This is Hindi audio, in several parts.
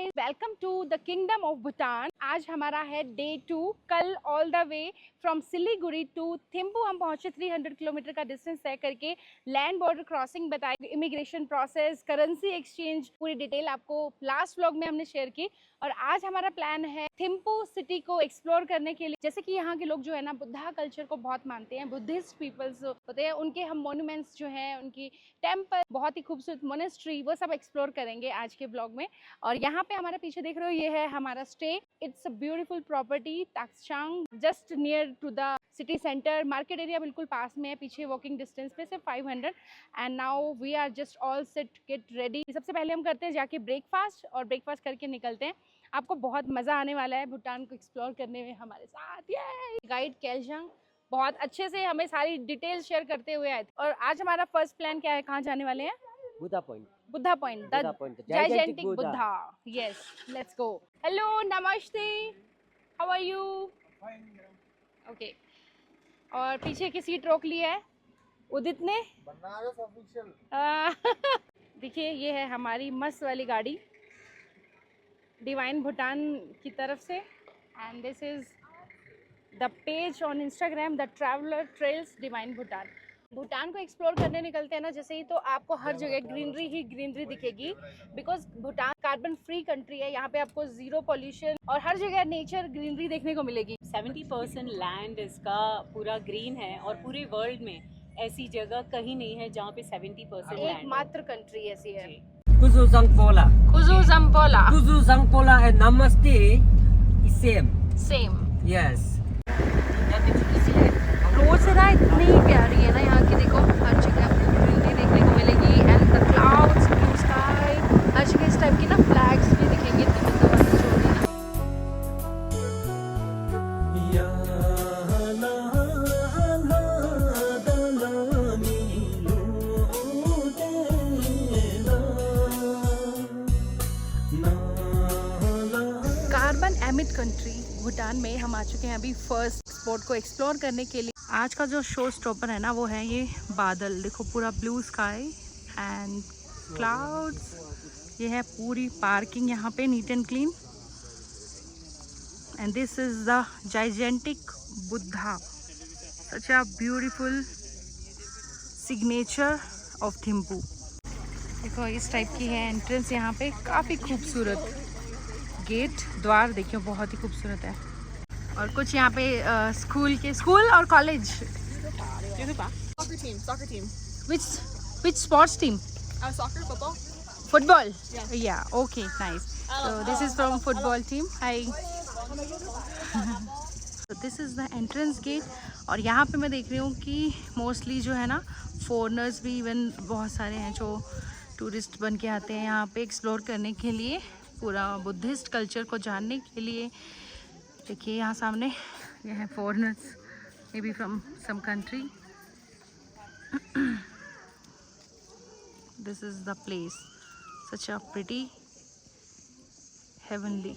Guys, welcome to the kingdom of Bhutan. आज हमारा है डे 2। कल all the way from Siliguri to Thimphu हम पहुंचे। 300 किलोमीटर का डिस्टेंस तय करके लैंड बॉर्डर क्रॉसिंग बताई, इमिग्रेशन प्रोसेस, करेंसी एक्सचेंज, पूरी डिटेल आपको लास्ट व्लॉग में हमने शेयर की। और आज हमारा प्लान है थिम्पू सिटी को एक्सप्लोर करने के लिए। जैसे कि यहाँ के लोग जो है ना बुद्धा कल्चर को बहुत मानते हैं, बुद्धिस्ट पीपल्स होते हैं, उनके हम मोन्यूमेंट्स जो हैं, उनकी टेम्पल, बहुत ही खूबसूरत मोनेस्ट्री, वो सब एक्सप्लोर करेंगे आज के ब्लॉग में। और यहाँ पे हमारे पीछे देख रहे हो, ये है हमारा stay. It's a beautiful property, Taktsang, just near to the city centre. Market area बिल्कुल पास में है, पीछे वॉकिंग डिस्टेंस पे सिर्फ 500। And now we are just all set get ready. सबसे पहले हम करते हैं जाके ब्रेकफास्ट, और ब्रेकफास्ट करके निकलते हैं। आपको बहुत मज़ा आने वाला है भूटान को एक्सप्लोर करने में हमारे साथ। ये गाइड कैलजंग बहुत अच्छे से हमें सारी डिटेल शेयर करते हुए आए थे। और आज हमारा फर्स्ट प्लान क्या है, कहाँ जाने वाले हैं? Buddha Point. Buddha Point, the gigantic Buddha. Yes, let's go. Hello, namaste. How are you? Fine. Okay. और पीछे की सीट रोक ली है उदित ने। बनारस ऑफिशियल। देखिए, ये है हमारी मस्त वाली गाड़ी डिवाइन भूटान की तरफ से। And this is the page on Instagram, the traveller trails divine Bhutan. Bhutan को एक्सप्लोर करने निकलते हैं ना जैसे ही, तो आपको हर जगह ग्रीनरी ही ग्रीनरी दिखेगी। Because Bhutan carbon free country है, यहाँ पे आपको जीरो पॉल्यूशन और हर जगह नेचर ग्रीनरी देखने को मिलेगी। 70% लैंड इसका पूरा ग्रीन है, और पूरे वर्ल्ड में ऐसी जगह कहीं नहीं है जहाँ पे 70% लैंड। एकमात्र कंट्री ऐसी है। Kuzu Zangpola. खुजू जम्पोला। Kuzu Zangpola and Namaste is same. Same. Yes. Road से ना इतनी प्यारी है ना यहाँ की, देखो हर जगह आपको ग्रीनरी देखने को मिलेगी। And the clouds, blue sky, हर जगह इस टाइप की ना फ्लैग्स भी दिखेंगे। इतनी मजा जो होगी ना। कार्बन एमिट कंट्री भूटान में हम आ चुके हैं अभी फर्स्ट स्पॉट को एक्सप्लोर करने के लिए। आज का जो शो स्टॉपर है ना वो है ये बादल। देखो पूरा ब्लू स्काई एंड क्लाउड्स। ये है पूरी पार्किंग यहाँ पे neat and clean. And this is the gigantic Buddha, such a beautiful signature of Thimphu. देखो इस टाइप की है एंट्रेंस यहाँ पे, काफ़ी खूबसूरत गेट, द्वार देखियो बहुत ही खूबसूरत है। और कुछ यहाँ पे स्कूल और college. Soccer team. Which sports team? Soccer, football. Football? Yeah. Yeah, okay, nice. So this is from football team. Hi. So this is the entrance gate. और यहाँ पे मैं देख रही हूँ कि मोस्टली जो है ना फॉरेनर्स भी इवन बहुत सारे हैं जो टूरिस्ट बन के आते हैं यहाँ पे एक्सप्लोर करने के लिए, पूरा बुद्धिस्ट कल्चर को जानने के लिए। देखिए यहाँ सामने ये है foreigners, maybe from some country. This is the place, such a pretty heavenly.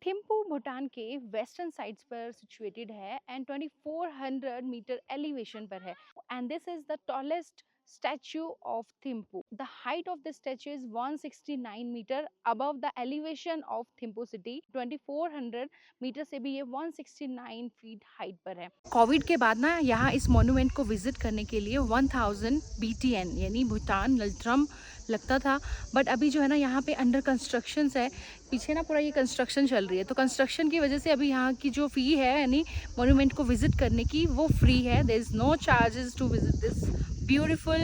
Thimphu Bhutan के वेस्टर्न साइड्स पर सिचुएटेड है एंड 2400 मीटर एलिवेशन पर है। And this is the tallest statue of Thimphu. The height of the statue is 169 meter above the elevation of Thimphu city. 2400 metre से भी ये 169 फीट हाइट पर है। कोविड के बाद ना यहाँ इस मॉन्यूमेंट को विजिट करने के लिए 1000 BTN यानी भूटान नल्ट्रम लगता था। बट अभी जो है ना यहाँ पे अंडर कंस्ट्रक्शन है, पीछे ना पूरा ये कंस्ट्रक्शन चल रही है। तो कंस्ट्रक्शन की वजह से अभी यहाँ की जो फ़ी है यानी मॉन्यूमेंट को विजिट करने की, वो फ्री है। There is no charges to visit this beautiful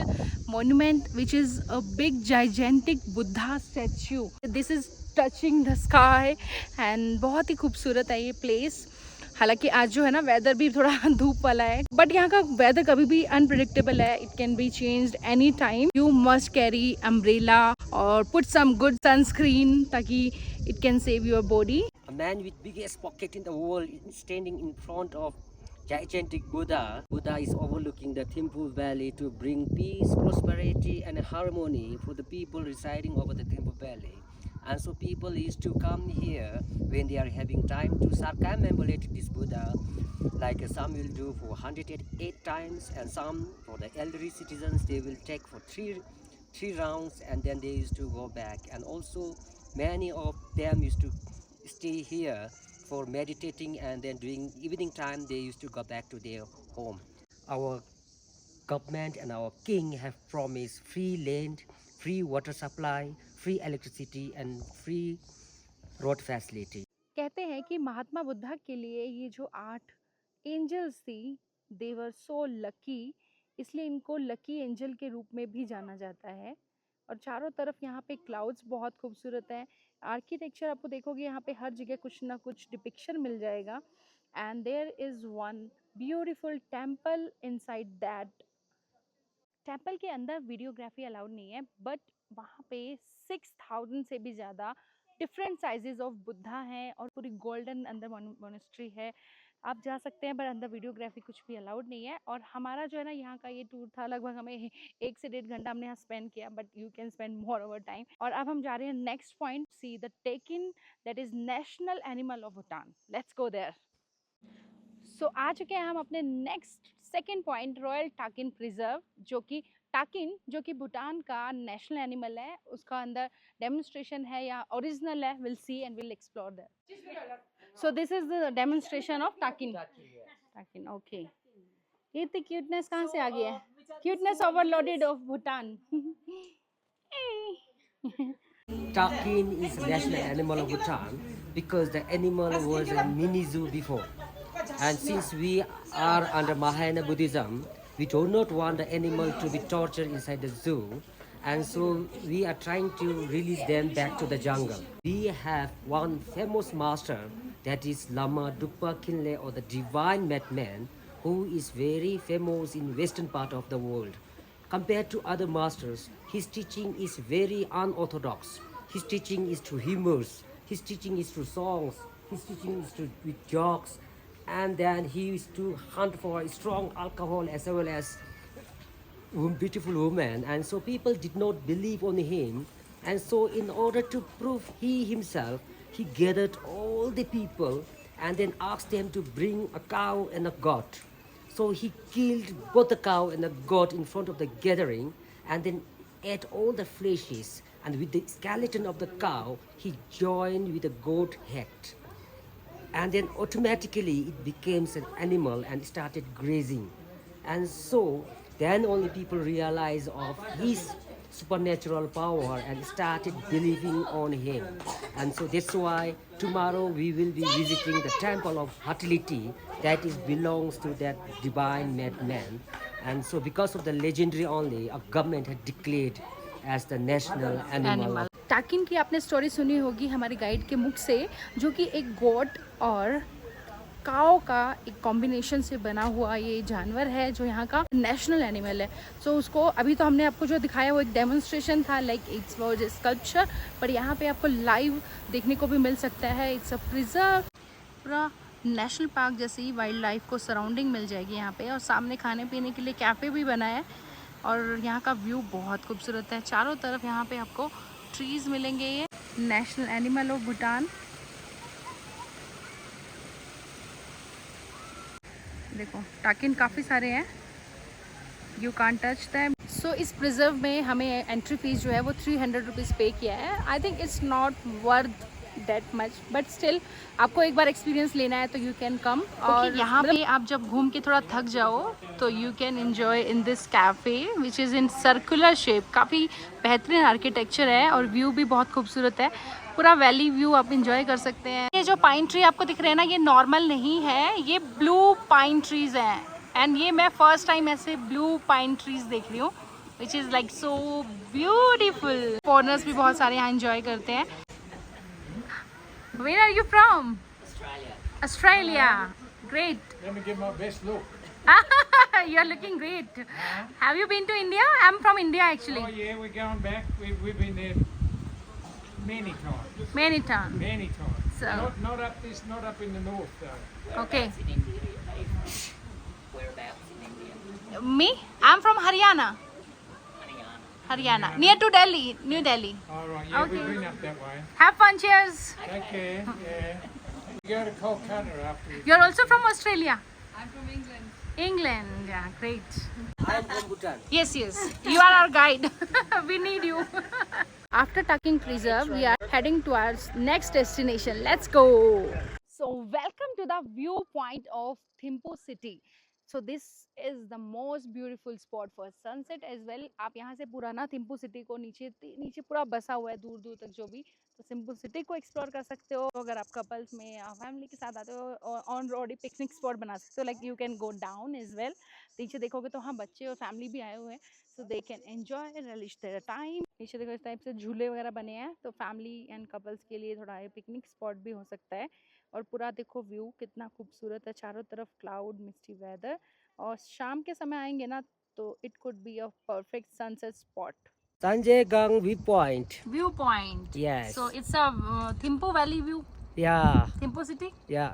monument which is a big gigantic Buddha statue. This is touching the sky and बहुत ही खूबसूरत है ये प्लेस। हालांकि आज जो है ना वेदर भी थोड़ा धूप वाला है, बट यहाँ का वेदर कभी भी अनप्रिडिक्टेबल है। It can be changed any time. You must carry umbrella और पुट सम गुड सनस्क्रीन ताकि it can save your body. A man with biggest pocket in the world is standing in front of gigantic Buddha. Buddha is overlooking the Thimphu Valley to bring peace, prosperity and harmony for the people residing over the Thimphu Valley. And so people used to come here when they are having time to circumambulate this Buddha, like some will do for 108 times, and some for the elderly citizens they will take for three rounds, and then they used to go back. And also many of them used to stay here for meditating, and then during evening time they used to go back to their home. Our government and our king have promised free land, free water supply, free electricity and free road facility. कहते हैं कि महात्मा बुद्धा के लिए ये जो 8 एंजल्स थी, दे वर सो लकी, इसलिए इनको लकी एंजल के रूप में भी जाना जाता है। और चारों तरफ यहाँ पे क्लाउड्स बहुत खूबसूरत हैं। आर्किटेक्चर आपको देखोगे यहाँ पे हर जगह कुछ ना कुछ डिपिक्शन मिल जाएगा। And there is one beautiful temple inside that. Temple के अंदर वीडियोग्राफी अलाउड नहीं है, बट वहाँ पे 6000 से भी ज़्यादा डिफरेंट साइजेस ऑफ बुद्धा हैं और पूरी गोल्डन अंदर मोनेस्ट्री है। आप जा सकते हैं, पर अंदर वीडियोग्राफी कुछ भी अलाउड नहीं है। और हमारा जो है ना यहाँ का ये टूर था, लगभग हमें 1 से 1.5 घंटा हमने यहाँ स्पेंड किया, but you can spend more over time. और अब हम जा रहे हैं next point, see the takin, that is national animal of Bhutan. Let's go there. So आ चुके हैं हम अपने next second point, royal takin preserve, जो कि टाकिन जो कि भूटान का नेशनल एनिमल है, उसका अंदर डेमोन्स्ट्रेशन है या ओरिजिनल है, will see and will explore that. So this is the demonstration of takin. Takin, okay. ये तो क्यूटनेस कहाँ से आ गई है? Cuteness overloaded of Bhutan. Takin is the national animal of Bhutan because the animal was a mini zoo before. And since we are under Mahayana Buddhism, we do not want the animal to be tortured inside the zoo. And so we are trying to release them back to the jungle. We have one famous master, that is Lama Dupa Kinle, or the divine madman, who is very famous in western part of the world. Compared to other masters, his teaching is very unorthodox. His teaching is through humors, his teaching is through songs, his teaching is with jokes, and then he used to hunt for strong alcohol as well as beautiful women. And so people did not believe on him, and so in order to prove he himself, he gathered all the people and then asked them to bring a cow and a goat. So he killed both the cow and the goat in front of the gathering, and then ate all the fleshes, and with the skeleton of the cow he joined with the goat head, and then automatically it became an animal and started grazing. And so then only people realized of his supernatural power and started believing on him. And so that's why tomorrow we will be visiting the temple of fertility that is belongs to that divine madman. And so because of the legendary only, a government had declared as the national animal. टाकिन की आपने स्टोरी सुनी होगी हमारे गाइड के मुख से, जो कि एक गोट और काओ का एक कॉम्बिनेशन से बना हुआ ये जानवर है, जो यहाँ का नेशनल एनिमल है। सो उसको अभी तो हमने आपको जो दिखाया वो एक डेमोन्स्ट्रेशन था, like it's was a sculpture, पर यहाँ पे आपको लाइव देखने को भी मिल सकता है। इट्स अ प्रिजर्व, पूरा नेशनल पार्क जैसी वाइल्ड लाइफ को सराउंडिंग मिल जाएगी यहाँ पे। और सामने खाने पीने के लिए कैफ़े भी बना है, और यहाँ का व्यू बहुत खूबसूरत है। चारों तरफ यहाँ पे आपको ट्रीज मिलेंगे। ये नेशनल एनिमल ऑफ भूटान, देखो टाकिन काफ़ी सारे हैं, यू कांट टच दैम। सो इस प्रिजर्व में हमें एंट्री फीस जो है वो 300 रुपीज़ पे किया है। I think it's not worth that much, but still आपको एक बार एक्सपीरियंस लेना है तो यू कैन कम। और यहाँ पे आप जब घूम के थोड़ा थक जाओ तो you can enjoy in this cafe which is in circular shape. काफ़ी बेहतरीन आर्किटेक्चर है और व्यू भी बहुत खूबसूरत है, पूरा वैली व्यू आप इंजॉय कर सकते हैं। ये जो पाइन ट्री आपको दिख रहे हैं ना, ये नॉर्मल नहीं है, ये ब्लू पाइन ट्रीज़ हैं। एंड ये मैं फर्स्ट टाइम ऐसे ब्लू पाइन ट्रीज़ देख रही हूँ, which is like so beautiful. Foreigners भी बहुत सारे यहाँ इंजॉय करते हैं। Where are you from? Australia. Australia. Great. Let me give my best look. You are looking great. Have you been to India? I'm from India actually. Oh yeah, we're going back. We've been there many times. Many times. Many times. So- Not up in the north though. Okay. In India, whereabouts in India? Me? I'm from Haryana. Haryana. Near to Delhi. New Delhi. All right. Yeah, Okay. we've been up that way. Have fun. Cheers. Take care. Yeah. We go to Kolkata after. You're also from Australia? I'm from England. England. Yeah, great. I am from Bhutan. Yes, yes. You are our guide. We need you. After Taking Preserve, we are heading towards next destination. Let's go. So welcome to the viewpoint of Thimphu city. So this is the most beautiful spot for sunset as well. आप यहाँ से पूरा ना थिम्पू सिटी को नीचे नीचे पूरा बसा हुआ है दूर दूर तक जो भी, तो थिम्पू सिटी को एक्सप्लोर कर सकते हो। अगर आप कपल्स में या फैमिली के साथ आते हो, ऑन रोड पिकनिक स्पॉट बना सकते हो, like you can go down as well. नीचे देखोगे तो हाँ बच्चे और फैमिली भी आए हुए हैं, so they can enjoy release their time. नीचे देखो इस टाइप से झूले वगैरह बने हैं, तो फैमिली एंड कपल्स के लिए थोड़ा पिकनिक स्पॉट भी हो सकता है। और पूरा देखो व्यू कितना खूबसूरत है, चारों तरफ क्लाउड, मिस्टी वेदर, और शाम के समय आएंगे ना तो it could be a perfect sunset spot. Sanjegang viewpoint. View point, Yes. So it's a Thimphu valley view, Yeah. Thimphu city. Yeah.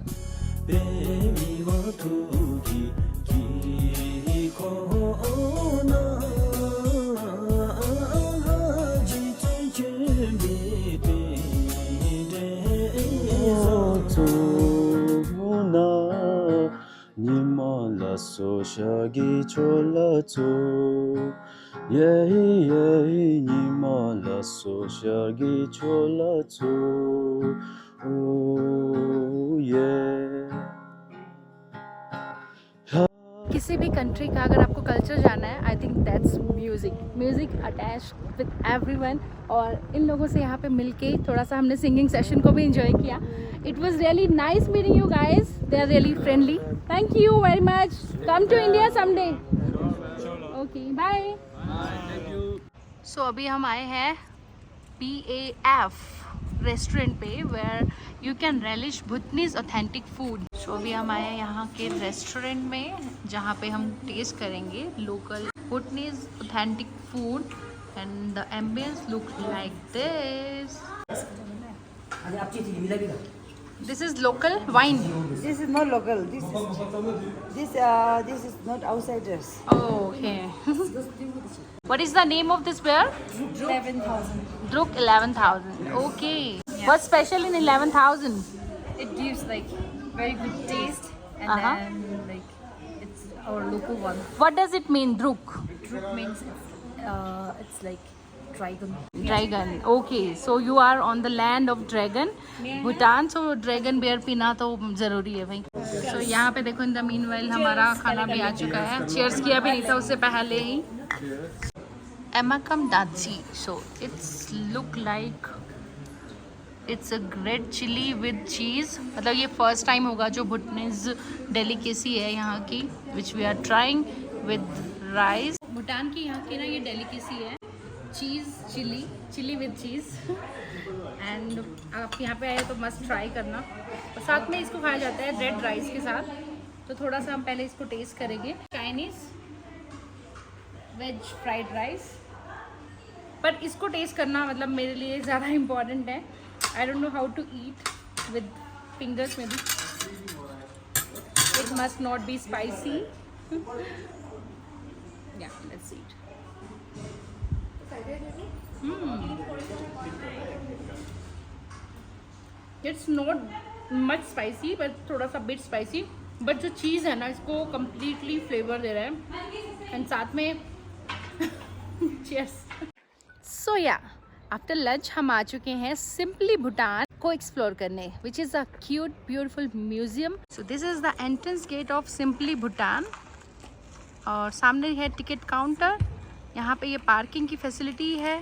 소샤기 졸라조 예예 니말라 소샤기 졸라조 오예 किसी भी कंट्री का अगर आपको कल्चर जानना है, I think that's music. Music attach with everyone, और इन लोगों से यहाँ पे मिलके थोड़ा सा हमने सिंगिंग सेशन को भी इंजॉय किया। It was really nice meeting you guys, they are really friendly. Thank you very much, come to India someday. Okay bye. So अभी हम आए हैं PAF रेस्टोरेंट पे, where you can relish Bhutanese authentic food. So अभी हम आए हैं यहाँ के रेस्टोरेंट में, जहाँ पे हम टेस्ट करेंगे local Bhutanese authentic food, and the ambience look like this. This is local wine. This is not local. This is not outsiders. Oh, okay. What is the name of this beer? 11,000. Druk 11,000. Okay. What's special in 11,000? It gives like very good taste, and Uh-huh. then like it's our local one. What does it mean, Druk? Druk means it's like dragon. Dragon. Okay. So you are on the land of dragon, Bhutan. So dragon beer पीना तो जरूरी है भाई। So यहाँ पे देखो, इन द मीनवाइल हमारा खाना भी आ चुका है। चीयर्स किया भी नहीं था उससे पहले ही। Emakam Dachi. So it's look like it's a red chili with cheese. मतलब ये फर्स्ट टाइम होगा जो भूटानीज डेलिकेसी है यहाँ की, which we are trying with rice. Bhutan की यहाँ की ना ये डेलिकेसी है, cheese chilli with cheese. And आप यहाँ पे आए तो मस्ट ट्राई करना। और साथ में इसको खाया जाता है रेड राइस के साथ, तो थोड़ा सा हम पहले इसको टेस्ट करेंगे। चाइनीज़ वेज फ्राइड राइस, पर इसको टेस्ट करना मतलब मेरे लिए ज़्यादा इम्पॉर्टेंट है। I don't know how to eat with fingers, में भी it must not be spicy. या let's eat. It's not much spicy, but थोड़ा सा बिट स्पाइसी, बट जो चीज़ है ना इसको कम्प्लीटली फ्लेवर दे रहा है। एंड साथ में चीयर्स। सो या आफ्टर लंच हम आ चुके हैं सिंपली भूटान को एक्सप्लोर करने, which is a cute beautiful museum. So this is the entrance gate of simply Bhutan, और सामने है टिकट काउंटर। यहाँ पे ये पार्किंग की फैसिलिटी है।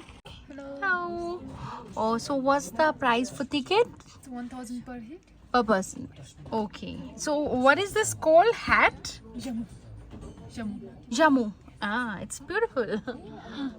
Oh, so what's the price for ticket? It's 1,000 per head. Per person. Okay. So what is this called? Hat? Jammu. Jammu. Ah, it's beautiful.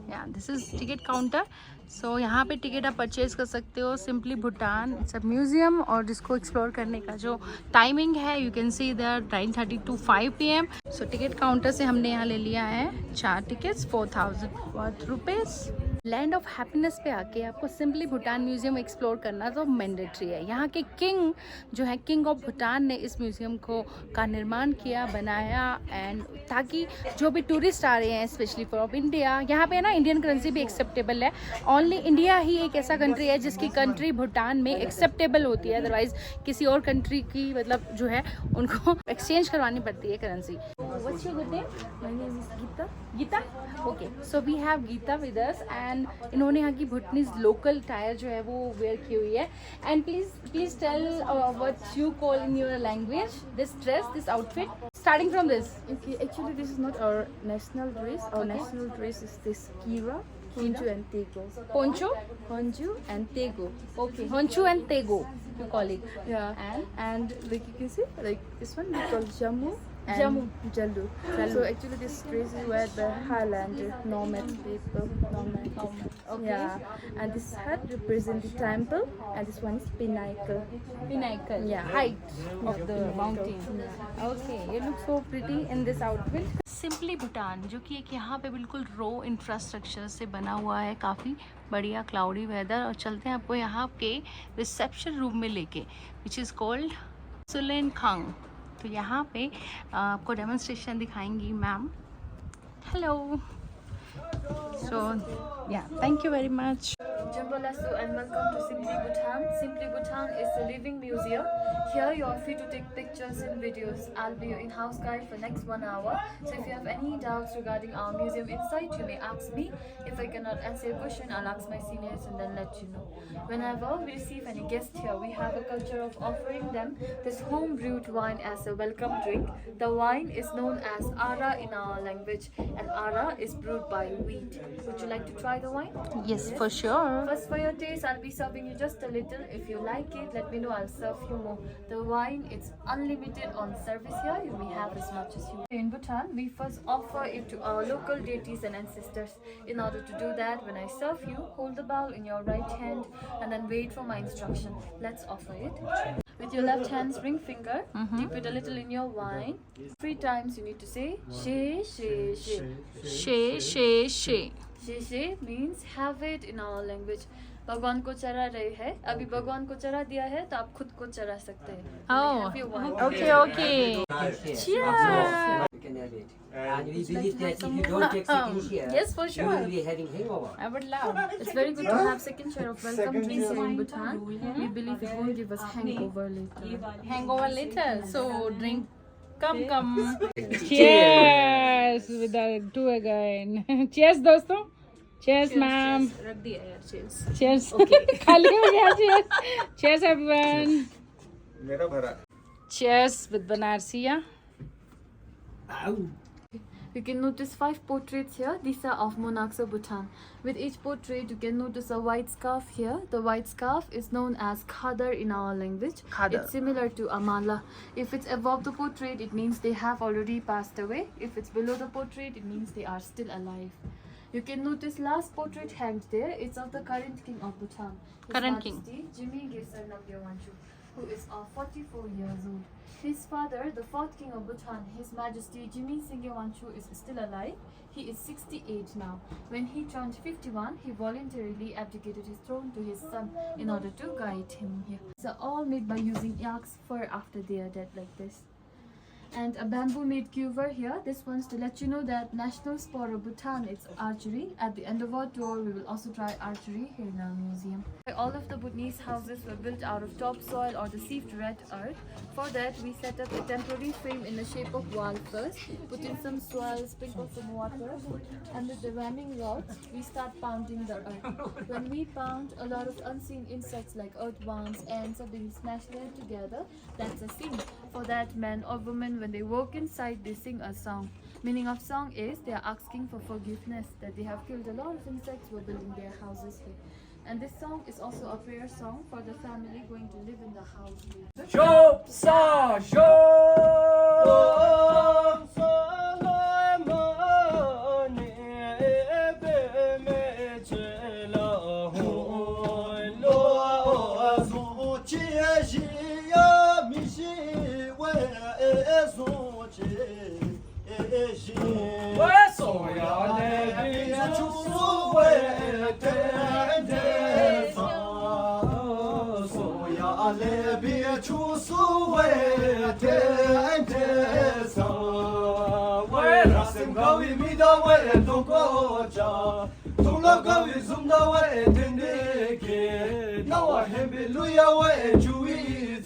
Yeah, this is ticket counter. So यहाँ पे टिकट आप परचेज कर सकते हो। Simply Bhutan it's a museum, और जिसको एक्सप्लोर करने का जो टाइमिंग है you can see there 9:30 to 5 PM। So ticket counter से हमने यहाँ ले लिया है 4 tickets 4,000 rupees. Land of happiness पे आके आपको सिंपली भूटान म्यूजियम एक्सप्लोर करना तो मैंडेटरी है। यहाँ के किंग जो है, किंग ऑफ भूटान ने इस म्यूजियम का निर्माण किया, बनाया, एंड ताकि जो भी टूरिस्ट आ रहे हैं स्पेशली फॉर इंडिया, यहाँ पे ना इंडियन करेंसी भी एक्सेप्टेबल है। ओनली इंडिया ही एक ऐसा कंट्री है जिसकी कंट्री भूटान में एक्सेप्टेबल होती है, अदरवाइज किसी और कंट्री की मतलब जो है उनको एक्सचेंज करवानी पड़ती है currency. What's your good name? My name is Geeta. Geeta? Okay, so we have Geeta with us, and and इन्होंने यहाँ की भूटानीज लोकल टायर जो है वो वेयर की हुई है. And please tell what you call in your language this dress, this outfit, starting from this. Okay, actually this is not our national dress. Our national dress is this Kira, Honju and Tego. Poncho, Honju and Tego. okay, Honchu and Tego you call it. Yeah. And Like you can see, like this one we call Jammu and Jammu. Jallu. Jallu. So actually this dress is where the Highlander nomad people. Nomad. okay, Yeah. And this hat represents the temple and this one is pinnacle. pinnacle, Yeah. height of the mountain. Yeah. Okay, you look so pretty in this outfit. Simply Bhutan जो कि एक यहाँ पे बिल्कुल रो इंफ्रास्ट्रक्चर से बना हुआ है, काफ़ी बढ़िया क्लाउडी वेदर. और चलते हैं आपको यहाँ के रिसेप्शन रूम में लेके, विच इज़ कॉल्ड सुलेन खांग. तो यहाँ पे आपको डेमोन्स्ट्रेशन दिखाएंगी मैम. हेलो. सो या thank you very much. Jambalasu and welcome to Simply Bhutan. Simply Bhutan is a living museum. Here you are free to take pictures and videos. I'll be your in-house guide for next 1 hour. So if you have any doubts regarding our museum inside, you may ask me. If I cannot answer your question, I'll ask my seniors and then let you know. Whenever we receive any guest here, we have a culture of offering them this home brewed wine as a welcome drink. The wine is known as Ara in our language, and Ara is brewed by wheat. Would you like to try the wine? Yes, for sure. First, for your taste, I'll be serving you just a little. If you like it, let me know. I'll serve you more. The wine, it's unlimited on service here. You may have as much as you want. In Bhutan, we first offer it to our local deities and ancestors. In order to do that, when I serve you, hold the bowl in your right hand and then wait for my instruction. Let's offer it. With your left hand's ring finger, dip it a little in your wine. 3 times you need to say she, she, she. शे शे शे. She means have it in our language. भगवान को चढ़ा रहे हैं, अभी भगवान को चढ़ा दिया है तो आप खुद को चढ़ा सकते हैं. Have your wine. Okay, okay. Cheers! You can have it. And we believe that if you don't take second share, Yes, for you sure. will be having hangover. I would love. It's very good to have second share of welcome drinks here in Bhutan. We believe it won't give us hangover later. Hangover later, so drink. Come. Cheers with the two again. Cheers दोस्तों. Cheers ma'am. रख दिया यार, cheers. Cheers. खाली हो गया cheers. Cheers everyone. मेरा भरा. Cheers with Banarsiya. You can notice 5 portraits here. These are of monarchs of Bhutan. With each portrait, you can notice a white scarf here. The white scarf is known as khadar in our language. Khadar. It's similar to amala. If it's above the portrait, it means they have already passed away. If it's below the portrait, it means they are still alive. You can notice last portrait hanged there. It's of the current king of Bhutan. His Current king. Majesty Jimmy Gesar Namgyal Wangchuck, who is 44 years old. His father, the 4th king of Bhutan, His Majesty Jimmy Singye Wangchuck, is still alive. He is 68 now. When he turned 51, he voluntarily abdicated his throne to his son in order to guide him here. These are all made by using yak's fur after they are dead like this. And a bamboo made quiver here. This one's to let you know that national sport of Bhutan, it's archery. At the end of our tour, we will also try archery here in our museum. All of the Bhutanese houses were built out of topsoil or the sieved red earth. For that, we set up a temporary frame in the shape of wall first, put in some soil, sprinkle some water, and with the ramming rods, we start pounding the earth. When we pound, a lot of unseen insects like earthworms, ants are being smashed there together. That's a scene. For that, man or woman, when they walk inside, they sing a song. Meaning of song is they are asking for forgiveness that they have killed a lot of insects while building their houses here. And this song is also a prayer song for the family going to live in the house later.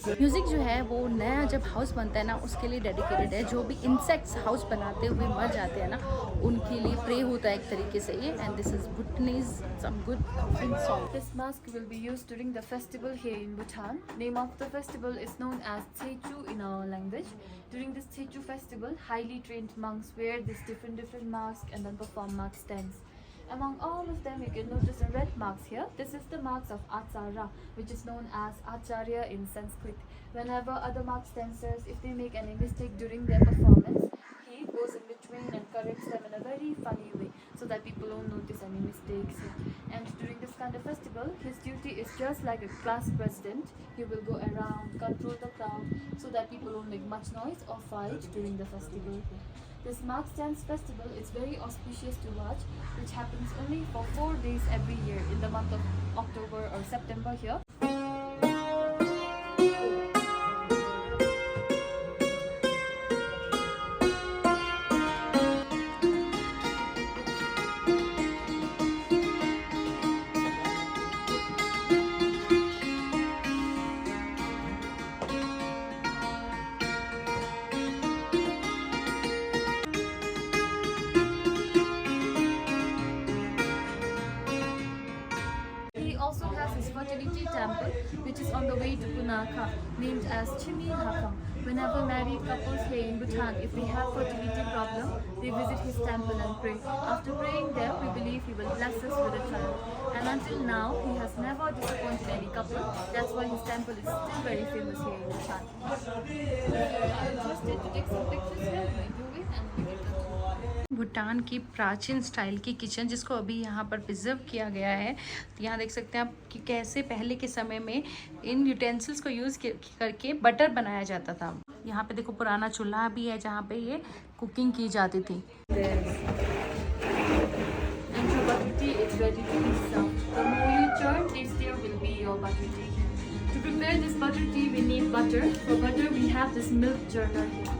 Music जो है वो नया जब हाउस बनता है ना उसके लिए डेडिकेटेड है। जो भी इंसेक्ट्स हाउस बनाते हुए मर जाते हैं ना उनके लिए प्रे होता है एक तरीके से ये। And this is Bhutanese some good song. This mask will be used during the festival here in Bhutan. Name of the festival is known as Tsechu in our language. During this Tsechu festival, highly trained monks wear these different masks and then perform mark stands. Among all of them, you can notice the red marks here. This is the marks of Acharya, which is known as Acharya in Sanskrit. Whenever other marks dancers, if they make any mistake during their performance, he goes in between and corrects them in a very funny way so that people don't notice any mistakes. And during this kind of festival, his duty is just like a class president. He will go around, control the crowd so that people don't make much noise or fight during the festival. This Marks Dance Festival is very auspicious to watch, which happens only for 4 days every year in the month of October or September here. He also has his fertility temple, which is on the way to Punakha, named as Chimi Hakam. Whenever married couples here in Bhutan, if they have fertility problem, they visit his temple and pray. After praying there, we believe he will bless us with a child. And until now, he has never disappointed any couple. That's why his temple is still very famous here in Bhutan. If you are interested to take some pictures here, we do it and we will continue. Bhutan की प्राचीन स्टाइल की किचन जिसको अभी यहाँ पर प्रिजर्व किया गया है। तो यहाँ देख सकते हैं आप कि कैसे पहले के समय में इन यूटेंसिल्स को यूज़ करके बटर बनाया जाता था। यहाँ पे देखो पुराना चूल्हा भी है जहाँ पे ये कुकिंग की जाती थी। And your butter tea is ready to be served. The more you churn, tastier will be your butter tea. To prepare this butter tea, we need butter. For butter, we have this milk churner here.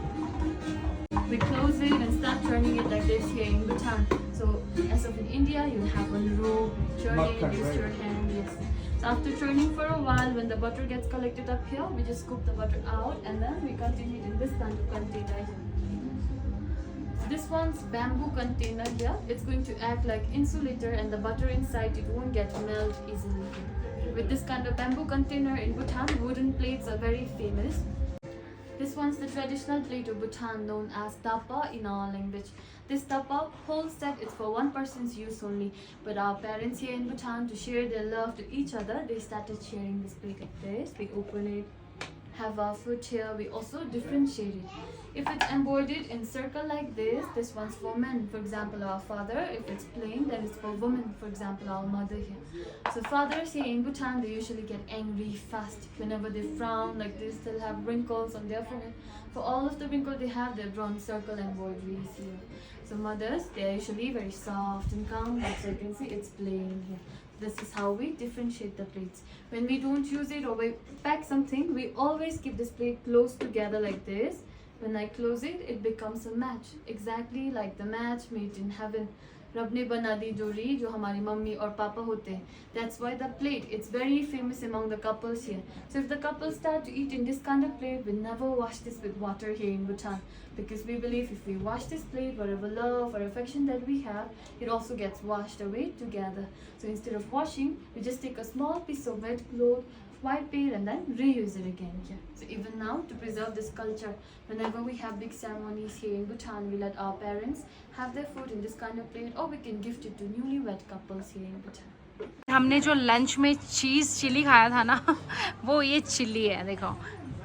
We close it and start churning it like this here in Bhutan. So, as of in India, you have a row, churn it, use your hand, yes. So after churning for a while, when the butter gets collected up here, we just scoop the butter out and then we continue it in this kind of container here. This one's bamboo container here. It's going to act like insulator and the butter inside it won't get melt easily. With this kind of bamboo container in Bhutan, wooden plates are very famous. This one's the traditional plate of Bhutan known as tapa in our language. This tapa whole set is for one person's use only. But our parents here in Bhutan, to share their love to each other, they started sharing this plate like this. We open it, have our food here. We also differentiate it. If it's embroidered in circle like this one's for men, for example our father. If it's plain, then it's for women, for example our mother here. So fathers here in Bhutan, they usually get angry fast. Whenever they frown like this, they'll have wrinkles on their forehead. For all of the wrinkles they have, they're drawn circle embroideries here. So mothers, they're usually very soft and calm, like so you can see it's plain here. This is how we differentiate the plates. When we don't use it or we pack something, we always keep this plate close together like this. When I close it, it becomes a match, exactly like the match made in heaven. रब ने बना दी जोड़ी जो हमारी मम्मी और पापा होते हैं. That's why the plate, it's very famous among the couples here. So if the couples start to eat in this kind of plate, we never wash this with water here in Bhutan. Because we believe if we wash this plate, whatever love or affection that we have, it also gets washed away together. So instead of washing, we just take a small piece of wet cloth, wipe it and then reuse it again here. So even now, to preserve this culture, whenever we have big ceremonies here in Bhutan, we let our parents have their food in this kind of plate or we can gift it to newlywed couples here in Bhutan. हमने जो लंच में चीज़ चिली खाया था ना वो ये चिल्ली है। देखो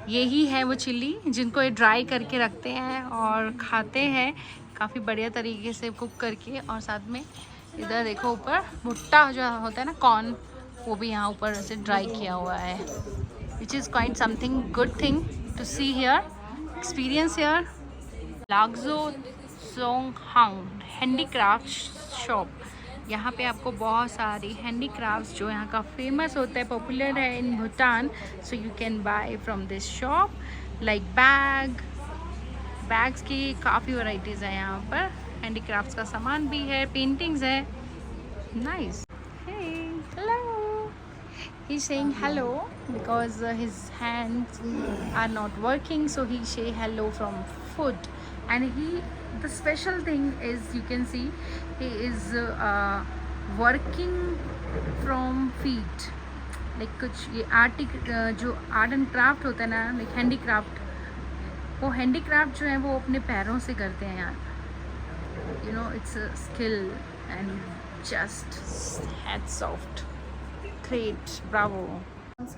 यही है वो चिल्ली जिनको ये ड्राई करके रखते हैं और खाते हैं काफ़ी बढ़िया तरीके से कुक करके। और साथ में इधर देखो ऊपर भुट्टा जो होता है ना कॉर्न, वो भी यहाँ ऊपर से ड्राई किया हुआ है, which is quite something good thing to see here, experience here. लागजो जोंगहांग हैंडीक्राफ्ट शॉप, यहाँ पे आपको बहुत सारी हैंडीक्राफ्ट्स जो यहाँ का फेमस होता है, पॉपुलर है in Bhutan. So you can buy from this shop like bags की काफ़ी वैरायटीज़ है यहाँ पर। हैंडीक्राफ्ट्स का सामान भी है, पेंटिंग्स है। Nice. Hey hello, He's saying hello because his hands are not working, so he say hello from foot. And the special thing is, you can see he is working from feet. Like कुछ ये जो आर्ट एंड क्राफ्ट होता है ना, लाइक हैंडीक्राफ्ट, वो हैंडीक्राफ्ट जो है वो अपने पैरों से करते हैं यार. You know, it's a skill and just hats off. Great, bravo.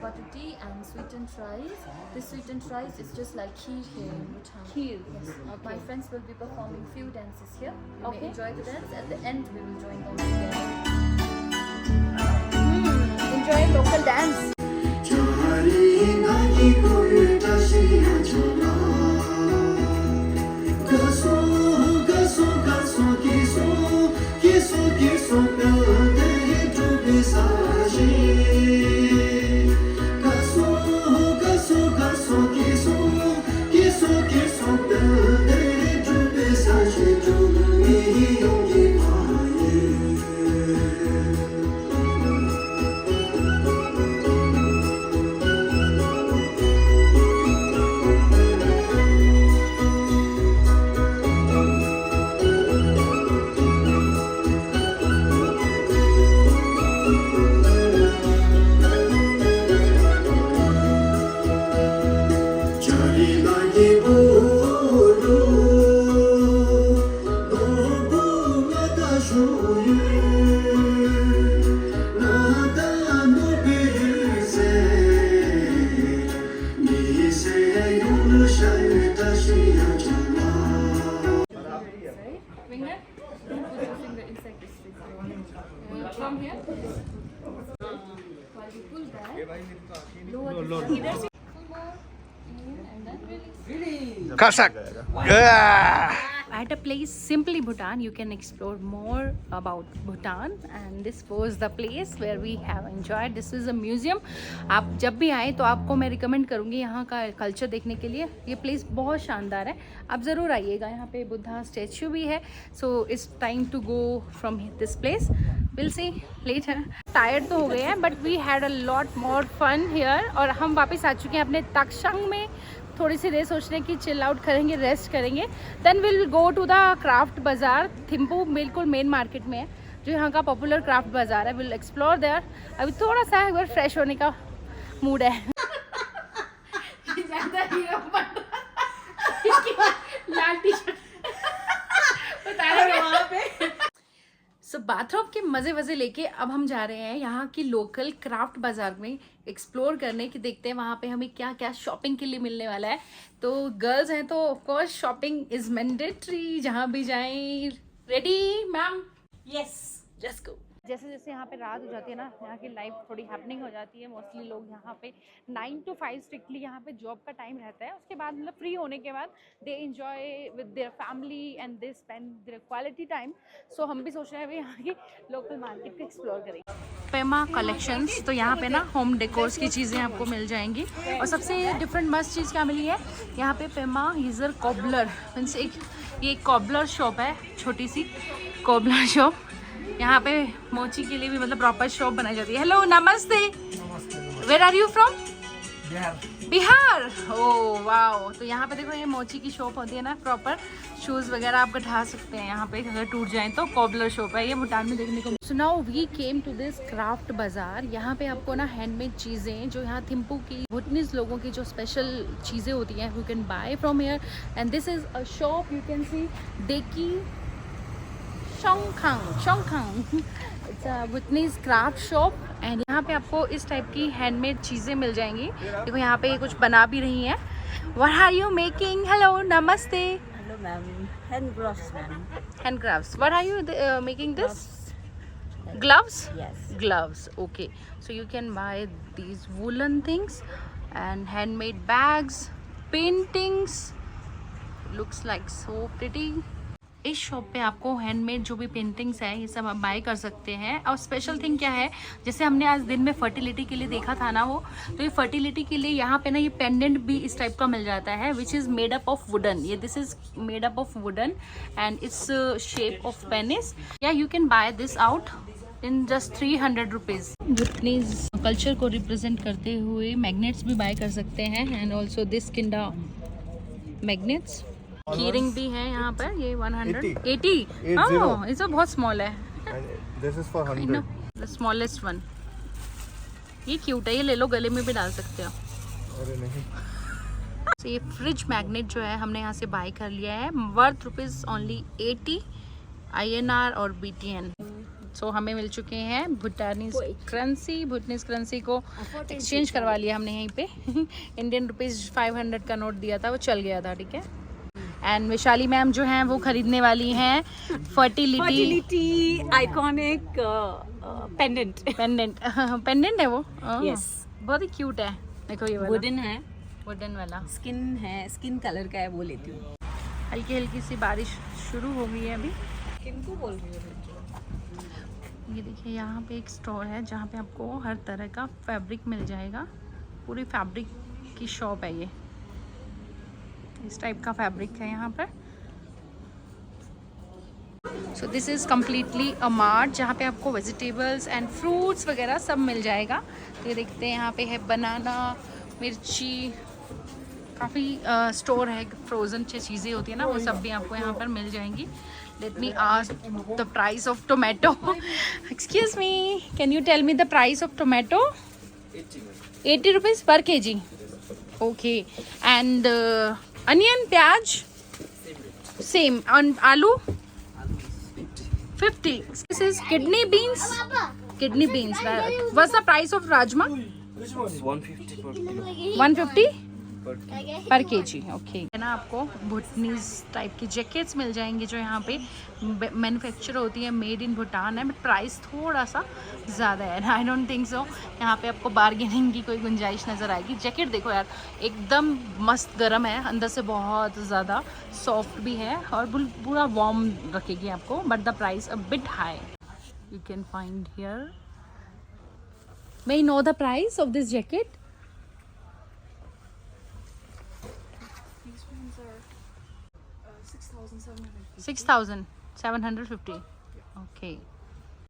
Butter tea and sweetened rice. This sweetened rice is just like kheer here in Bhutan. Kheer. Yes. Okay. My friends will be performing few dances here. You Okay. may enjoy the dance. At the end, we will join them together. Enjoy local dance. Finger. Put your finger inside this finger. From here. While you pull back, lower the finger. Pull more. In and then release. At a place Simply Bhutan, you can explore more about Bhutan, and this was the place where we have enjoyed. This is a museum. आप जब भी आए तो आपको मैं रिकमेंड करूँगी यहाँ का कल्चर देखने के लिए. ये प्लेस बहुत शानदार है, आप ज़रूर आइएगा. यहाँ पे बुद्धा स्टैचू भी है. So it's time to go from this place. Will see later. Tired तो हो गए हैं, but we had a lot more fun here. और हम वापस आ चुके हैं अपने तक्षंग में. थोड़ी सी देर सोच रहे हैं कि चिल आउट करेंगे, रेस्ट करेंगे. Then will go to the craft bazaar. Thimphu बिल्कुल मेन मार्केट में है, जो यहाँ का पॉपुलर क्राफ्ट बाज़ार है. Will explore their. अभी थोड़ा सा एक बार फ्रेश होने का मूड है. लाल टी शर्ट बता रहे वहाँ पे. सो बाथरूम के मज़े वज़े लेके अब हम जा रहे हैं यहाँ की लोकल क्राफ्ट बाज़ार में एक्सप्लोर करने की. देखते हैं वहाँ पे हमें क्या क्या शॉपिंग के लिए मिलने वाला है. तो गर्ल्स हैं तो of course shopping is mandatory जहाँ भी जाएं. Ready ma'am? Yes, just go. जैसे जैसे यहाँ पे रात हो जाती है ना, यहाँ की लाइफ थोड़ी हैपनिंग हो जाती है. मोस्टली लोग यहाँ पे 9 to 5 स्ट्रिक्टली यहाँ पे जॉब का टाइम रहता है. उसके बाद मतलब फ्री होने के बाद they enjoy with their family and they spend their quality time. So हम भी सोच रहे हैं भाई यहाँ की लोकल मार्केट को एक्सप्लोर करेंगे. पेमा कलेक्शंस. तो यहाँ पे ना होम डेकोर्स की चीज़ें आपको मिल जाएंगी. और सबसे डिफरेंट मस्त चीज़ क्या मिली है यहाँ पे, पेमा हीज़र कॉबलर. मीन्स ये कॉबलर शॉप है, छोटी सी कॉबलर शॉप. यहाँ पे मोची के लिए भी मतलब प्रॉपर शॉप बनाई जाती है. हेलो, नमस्ते. Where are you from? Bihar. Oh wow. तो यहाँ पे देखो ये मोची की शॉप होती है ना, प्रॉपर शूज़ वगैरह आप गठा सकते हैं यहाँ पे अगर टूट जाएं तो. कॉबलर शॉप है ये, भूटान में देखने को. So now we came to this craft bazaar. यहाँ पे आपको ना हैंडमेड चीज़ें जो यहाँ थिम्पू की भूटनीज लोगों की जो स्पेशल चीज़ें होती हैं, you can buy from here. And this is a shop, you can see डेकी शोंगखांग. It's a Bhutanese craft shop. And यहाँ पे आपको इस टाइप की हैंडमेड चीज़ें मिल जाएंगी. देखो यहाँ पे कुछ बना भी रही हैं. What are you making? Hello, नमस्ते. Hello, ma'am. Handcrafts, ma'am. Handcrafts. What are you making this? Gloves? Yes. Gloves. Okay. So you can buy these woolen things and handmade bags, paintings. Looks like so pretty. इस शॉप पे आपको हैंडमेड जो भी पेंटिंग्स है ये सब आप बाय कर सकते हैं. और स्पेशल थिंग क्या है, जैसे हमने आज दिन में फर्टिलिटी के लिए देखा था ना वो, तो ये फर्टिलिटी के लिए यहाँ पे ना ये पेंडेंट भी इस टाइप का मिल जाता है, which is made up of wooden. ये this is made up of wooden and it's shape of penis. या you can buy this out. In just 300 rupees. Bhutanese culture को रिप्रेजेंट करते हुए मैग्नेट्स भी बाय कर सकते हैं and also this kinda magnets. Keyring भी है यहाँ पर। ये 180 ओह ये तो बहुत स्मॉल है। This is for 100. The smallest one. ये क्यूट है, ये ले लो, गले में भी डाल सकते हो। अरे नहीं। तो ये फ्रिज मैग्नेट जो है हमने यहाँ से बाय कर लिया है, वर्थ रुपीज़ ओनली 80 INR और BTN। सो हमें मिल चुके हैं भूटानीज करेंसी को एक्सचेंज करवा लिया हमने यहीं पे। इंडियन रुपीज़ 500 का नोट दिया था, वो चल गया था, ठीक है। एंड वैशाली मैम जो हैं वो खरीदने वाली हैं फर्टिलिटी आइकॉनिक पेंडेंट है वो। यस, बहुत ही क्यूट है। देखो ये वाला वुडन है, वुडन वाला, स्किन कलर का है, वो लेती हूँ। हल्की हल्की सी बारिश शुरू हो गई है अभी। किनको बोल रही हो? ये देखिए यहाँ पे एक स्टोर है जहाँ पे आपको हर तरह का फैब्रिक मिल जाएगा। पूरी फैब्रिक की शॉप है ये। इस टाइप का फैब्रिक है यहाँ पर। सो this is completely a mart जहाँ पे आपको वेजिटेबल्स एंड फ्रूट्स वगैरह सब मिल जाएगा। तो ये देखते हैं यहाँ पे है बनाना, मिर्ची, काफ़ी स्टोर है। फ्रोज़न चीज़ें होती है ना, वो सब भी आपको यहाँ पर मिल जाएंगी। Let me ask the price of tomato. Excuse me, can you tell me the price of tomato? 80 rupees per kg। Okay. And onion, प्याज सेम। and आलू 50। This is kidney beans. What's the price of rajma? 150 per kilo. 150 पर kg। ओके। है ना, आपको भूटानीज टाइप की जैकेट्स मिल जाएंगी जो यहाँ पे मैन्युफैक्चर होती है, मेड इन भूटान है, बट प्राइस थोड़ा सा ज़्यादा है। आई डोंट थिंक सो यहाँ पे आपको बार्गेनिंग की कोई गुंजाइश नज़र आएगी। जैकेट देखो यार, एकदम मस्त गर्म है, अंदर से बहुत ज़्यादा सॉफ्ट भी है और पूरा वार्म रखेगी आपको, but the price a bit high. You can find here. May know the price of this jacket? 6,750। Okay.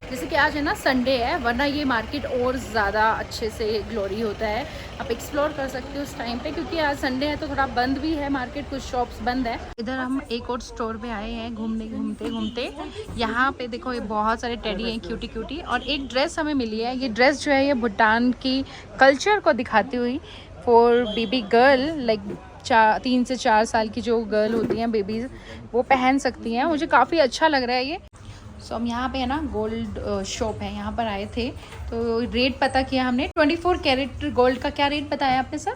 जैसे कि आज है ना संडे है, वरना ये मार्केट और ज़्यादा अच्छे से ग्लोरी होता है। आप एक्सप्लोर कर सकते हो उस टाइम पे, क्योंकि आज संडे है तो थोड़ा बंद भी है मार्केट, कुछ शॉप्स बंद है। इधर हम एक और स्टोर पे आए हैं घूमते। यहाँ पे देखो ये बहुत सारे टेडी हैं, क्यूटी, और एक ड्रेस हमें मिली है। ये ड्रेस जो है ये भूटान की कल्चर को दिखाती हुई फॉर बेबी गर्ल, लाइक 3 से 4 साल की जो गर्ल होती हैं बेबीज़, वो पहन सकती हैं। मुझे काफ़ी अच्छा लग रहा है ये। सो हम यहाँ पे है ना गोल्ड शॉप है, यहाँ पर आए थे तो रेट पता किया हमने। 24 कैरेट गोल्ड का क्या रेट बताया आपने सर?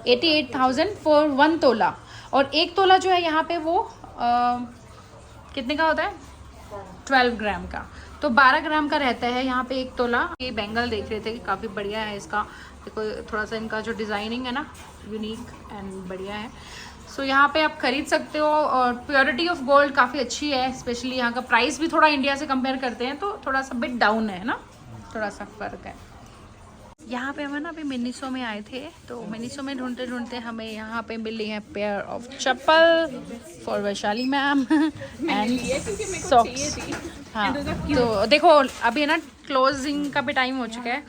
88,000 फॉर 1 तोला। और 1 तोला जो है यहाँ पे वो कितने का होता है? 12 ग्राम का। तो 12 ग्राम का रहता है यहाँ पे 1 तोला। ये बैंगल देख रहे थे कि काफ़ी बढ़िया है इसका। देखो थोड़ा सा इनका जो डिज़ाइनिंग है ना, यूनिक एंड बढ़िया है। सो यहाँ पे आप खरीद सकते हो और प्योरिटी ऑफ गोल्ड काफ़ी अच्छी है। स्पेशली यहाँ का प्राइस भी थोड़ा इंडिया से कंपेयर करते हैं तो थोड़ा सा बिट डाउन है ना, थोड़ा सा फ़र्क है। यहाँ पे हम ना अभी मिनीसो में आए थे, तो मिनीसो में ढूंढते हमें यहाँ पे मिली है pair of chappal for Vaishali ma'am and socks. हाँ, तो देखो अभी है ना क्लोजिंग का भी टाइम हो चुका है।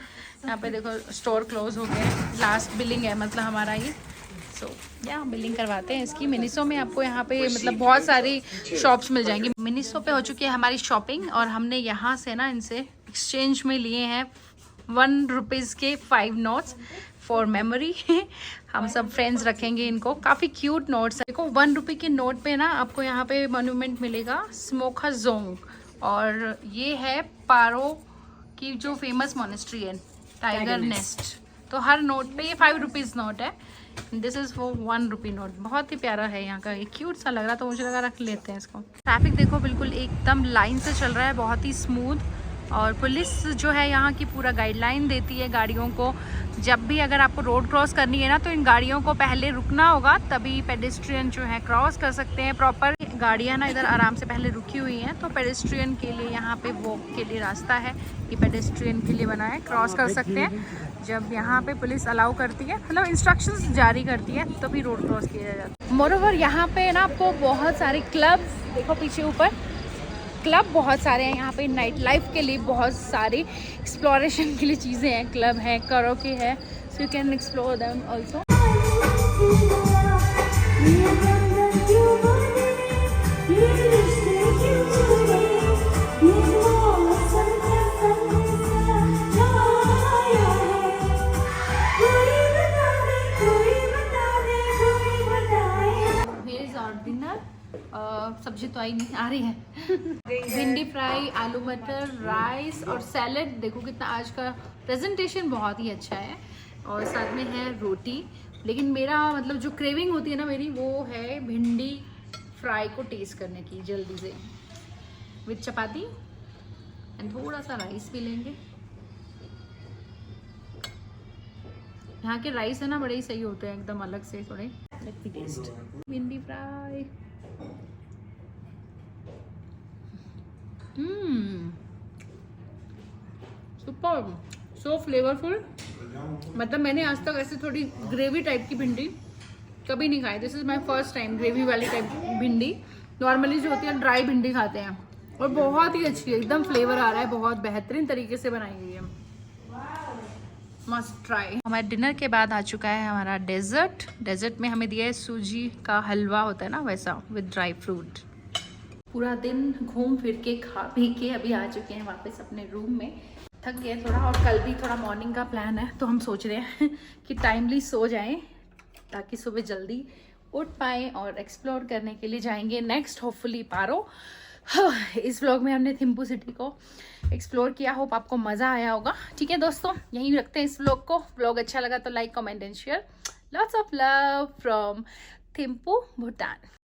यहाँ पे देखो स्टोर क्लोज हो गया है, लास्ट बिलिंग है मतलब हमारा ये। सो या बिलिंग करवाते हैं इसकी। मिनीसो में आपको यहाँ पे मतलब बहुत सारी शॉप्स मिल जाएंगी। मिनीसो पे हो चुकी है हमारी शॉपिंग और हमने यहाँ से ना इनसे एक्सचेंज में लिए हैं 1 रुपीज़ के 5 नोट्स फॉर मेमोरी। हम सब फ्रेंड्स रखेंगे इनको। काफ़ी क्यूट नोट्स है। देखो 1 रुपये के नोट पे ना आपको यहाँ पे मॉन्यूमेंट मिलेगा स्मोखा जोंग, और ये है पारो की जो फेमस मोनेस्ट्री है, टाइगर नेस्ट। तो हर नोट पे ये 5 रुपीज़ नोट है। This is for 1 rupee note. बहुत ही प्यारा है यहाँ का, ये क्यूट सा लग रहा तो मुझे लगा रख लेते हैं इसको। ट्रैफिक देखो बिल्कुल एकदम लाइन से चल रहा है, बहुत ही स्मूथ। और पुलिस जो है यहाँ की पूरा गाइडलाइन देती है गाड़ियों को। जब भी अगर आपको रोड क्रॉस करनी है ना, तो इन गाड़ियों को पहले रुकना होगा, तभी पेडेस्ट्रियन जो है क्रॉस कर सकते हैं। प्रॉपर गाड़ियाँ ना इधर आराम से पहले रुकी हुई हैं, तो पेडेस्ट्रियन के लिए यहाँ पे वॉक के लिए रास्ता है, ये पेडेस्ट्रियन के लिए बना है, क्रॉस कर सकते हैं। जब यहाँ पे पुलिस अलाउ करती है, मतलब इंस्ट्रक्शंस जारी करती है, तभी रोड क्रॉस किया जाता है। मोरोवर यहाँ पे ना आपको बहुत सारे क्लब्स, देखो पीछे ऊपर क्लब बहुत सारे हैं यहाँ पे, नाइट लाइफ के लिए बहुत सारी, एक्सप्लोरेशन के लिए चीज़ें हैं, क्लब है, करोके है, सो you can explore them also. सब्जी तो आई नहीं, आ रही है भिंडी फ्राई, आलू मटर, राइस और सैलेड। देखो कितना आज का प्रेजेंटेशन बहुत ही अच्छा है, और साथ में है रोटी। लेकिन मेरा मतलब जो क्रेविंग होती है ना मेरी, वो है भिंडी फ्राई को टेस्ट करने की जल्दी से, विद चपाती एंड थोड़ा सा राइस भी लेंगे। यहाँ के राइस है ना बड़े ही सही होते हैं, एकदम अलग से थोड़े। लेट मी टेस्ट भिंडी फ्राई। सुपर, सो फ्लेवरफुल। मतलब मैंने आज तक ऐसे थोड़ी ग्रेवी टाइप की भिंडी कभी नहीं खाई। This is my first time gravy वाली टाइप भिंडी। नॉर्मली जो होती है ड्राई भिंडी खाते हैं, और बहुत ही अच्छी है, एकदम फ्लेवर आ रहा है, बहुत बेहतरीन तरीके से बनाई गई है, मस्ट ट्राई। हमारे डिनर के बाद आ चुका है हमारा डेजर्ट। डेजर्ट में हमें दिया है सूजी का हलवा, होता है ना वैसा, विद ड्राई फ्रूट। पूरा दिन घूम फिर के खा पी के अभी आ चुके हैं वापस अपने रूम में। थक गए थोड़ा, और कल भी थोड़ा मॉर्निंग का प्लान है, तो हम सोच रहे हैं कि टाइमली सो जाएं ताकि सुबह जल्दी उठ पाएँ और एक्सप्लोर करने के लिए जाएंगे नेक्स्ट होपफुली पारो। इस व्लॉग में हमने थिम्पू सिटी को एक्सप्लोर किया, होप आपको मज़ा आया होगा। ठीक है दोस्तों, यहीं रखते हैं इस व्लॉग को। व्लॉग अच्छा लगा तो like, comment and share. Lots of love from Thimphu, Bhutan.